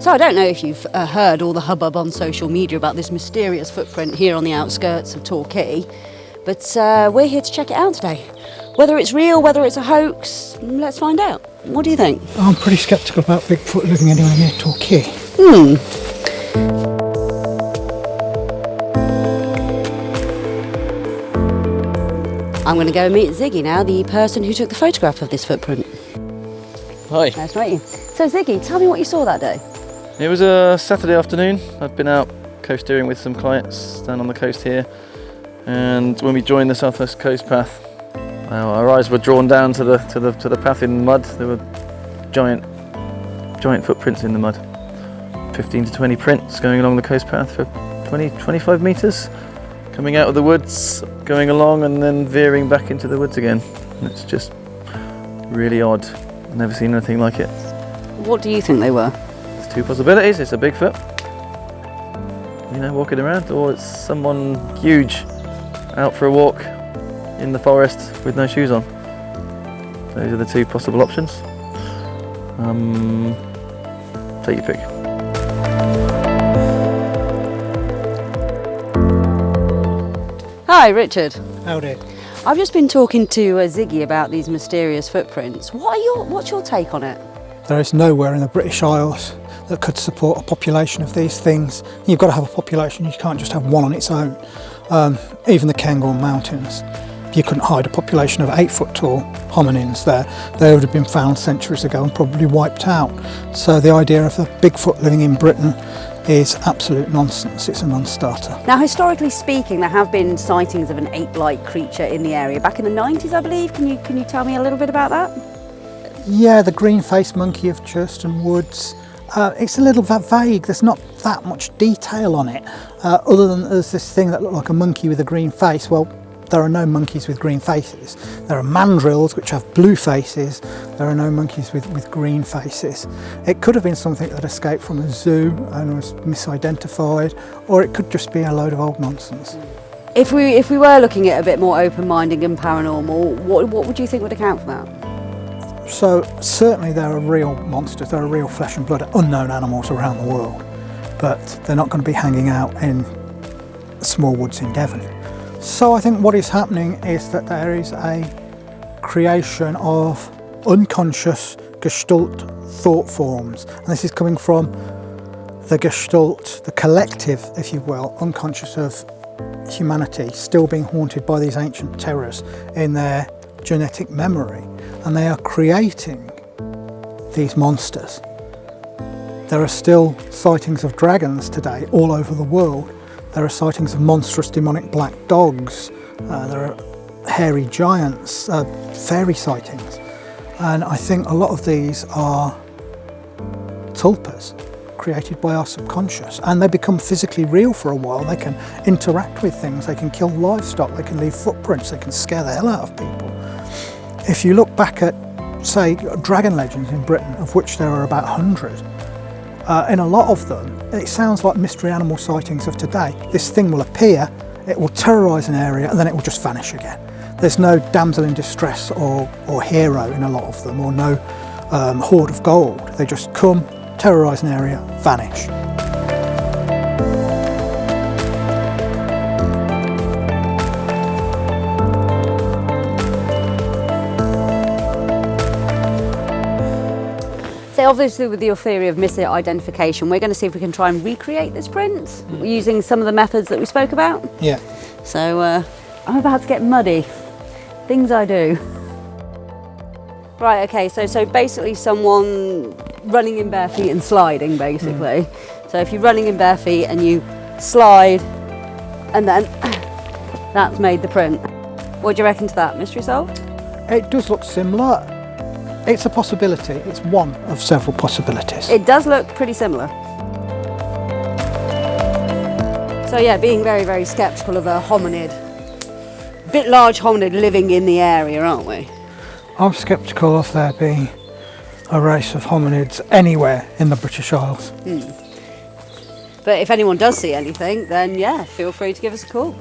So I don't know if you've heard all the hubbub on social media about this mysterious footprint here on the outskirts of Torquay, but we're here to check it out today. Whether it's real, whether it's a hoax, let's find out. What do you think? I'm pretty sceptical about Bigfoot living anywhere near Torquay. I'm going to go meet Ziggy now, the person who took the photograph of this footprint. Hi. Nice to meet you. So Ziggy, tell me what you saw that day. It was a Saturday afternoon. I'd been out coast steering with some clients down on the coast here, and when we joined the South West Coast Path, our eyes were drawn down to the path in mud. There were giant footprints in the mud. 15 to 20 prints going along the coast path for 25 metres, coming out of the woods, going along and then veering back into the woods again. And it's just really odd. I've never seen anything like it. What do you think they were? There's two possibilities. It's a Bigfoot, walking around, or it's someone huge out for a walk in the forest with no shoes on. Those are the two possible options. Take your pick. Hi, Richard. Howdy. I've just been talking to Ziggy about these mysterious footprints. What's your take on it? There is nowhere in the British Isles that could support a population of these things. You've got to have a population, you can't just have one on its own. Even the Cairngorm Mountains, you couldn't hide a population of 8 foot tall hominins there. They would have been found centuries ago and probably wiped out. So the idea of the Bigfoot living in Britain is absolute nonsense. It's a non-starter. Now, historically speaking, there have been sightings of an ape-like creature in the area back in the 90s, I believe. Can you tell me a little bit about that? Yeah, the green-faced monkey of Churston Woods. It's a little vague. There's not that much detail on it, other than there's this thing that looked like a monkey with a green face. Well, there are no monkeys with green faces. There are mandrills which have blue faces. There are no monkeys with green faces. It could have been something that escaped from a zoo and was misidentified, or it could just be a load of old nonsense. If we were looking at a bit more open-minded and paranormal, what would you think would account for that? So certainly there are real monsters, there are real flesh and blood unknown animals around the world, but they're not going to be hanging out in small woods in Devon. So I think what is happening is that there is a creation of unconscious Gestalt thought forms, and this is coming from the Gestalt, the collective, if you will, unconscious of humanity, still being haunted by these ancient terrors in their genetic memory, and they are creating these monsters. There are still sightings of dragons today all over the world. There are sightings of monstrous demonic black dogs. There are hairy giants, fairy sightings. And I think a lot of these are tulpas created by our subconscious, and they become physically real for a while. They can interact with things, they can kill livestock, they can leave footprints, they can scare the hell out of people. If you look back at, say, dragon legends in Britain, of which there are about 100, in a lot of them, it sounds like mystery animal sightings of today. This thing will appear, it will terrorise an area, and then it will just vanish again. There's no damsel in distress or hero in a lot of them, or no hoard of gold. They just come, terrorise an area, vanish. So obviously with your theory of misidentification, we're going to see if we can try and recreate this print using some of the methods that we spoke about. Yeah. So I'm about to get muddy. Things I do. Right, okay, so basically someone running in bare feet and sliding, basically. So if you're running in bare feet and you slide, and then that's made the print. What do you reckon to that? Mystery solved? It does look similar. It's a possibility. It's one of several possibilities. It does look pretty similar. So yeah, being very, very sceptical of a hominid, bit large hominid living in the area, aren't we? I'm sceptical of there being a race of hominids anywhere in the British Isles. But if anyone does see anything, then yeah, feel free to give us a call.